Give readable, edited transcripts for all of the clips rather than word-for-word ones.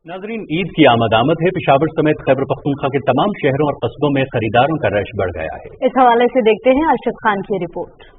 नाजरीन, ईद की आमद है। पेशावर समेत खैबर पख्तूनख्वा के तमाम शहरों और कस्बों में खरीदारों का रश बढ़ गया है। इस हवाले से देखते हैं अरशद खान की रिपोर्ट।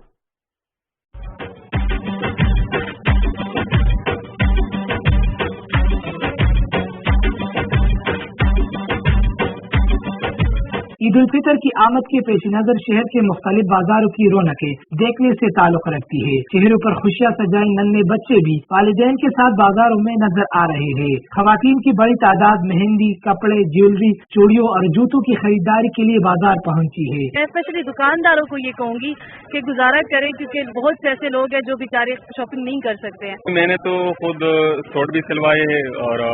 ईद उल फितर की आमद के पेश नजर शहर के मुख्तलिफ बाजारों की रौनकें देखने से ताल्लुक रखती है। चेहरों पर खुशियां सजाए नन्हे बच्चे भी वालिदैन के साथ बाजारों में नजर आ रहे हैं। खवातीन की बड़ी तादाद मेहंदी, कपड़े, ज्वेलरी, चूड़ियों और जूतों की खरीदारी के लिए बाजार पहुंची है। मैं स्पेशली दुकानदारों को ये कहूंगी कि गुजारा करें, क्योंकि बहुत से ऐसे लोग हैं जो बेचारे शॉपिंग नहीं कर सकते हैं। मैंने तो खुद सूट भी सिलवाए हैं और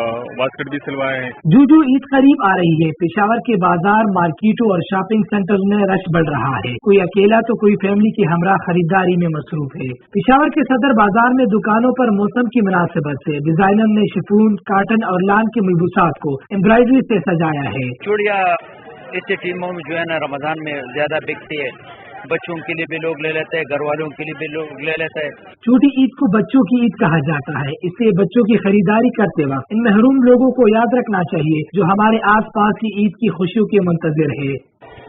बास्केट भी सिलवाए हैं। जूजू ईद करीब आ रही है। पेशावर के बाजार, मार्केटों और शॉपिंग सेंटर में रश बढ़ रहा है। कोई अकेला तो कोई फैमिली के हमरा खरीदारी में मसरूफ है। पेशावर के सदर बाजार में दुकानों पर मौसम की मुनासिबत से डिजाइनर ने शिफॉन, कॉटन और लान के मलबूसात को एम्ब्रॉयडरी से सजाया है। चूड़ियाँ इस टीमों में जो है ना रमजान में ज्यादा बिकती है। बच्चों के लिए भी लोग ले लेते हैं, घर वालों के लिए भी लोग ले लेते हैं। छोटी ईद को बच्चों की ईद कहा जाता है, इसलिए बच्चों की खरीदारी करते वक्त इन महरूम लोगों को याद रखना चाहिए जो हमारे आस पास की ईद की खुशियों के मुंतजिर है।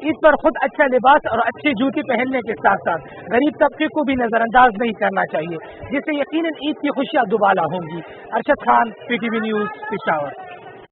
ईद पर खुद अच्छा लिबास और अच्छे जूते पहनने के साथ साथ गरीब तबके को भी नजरअंदाज नहीं करना चाहिए, जिससे यकीनन ईद की खुशियाँ दुबाला होंगी। Arshad Khan, PTV news, Peshawar.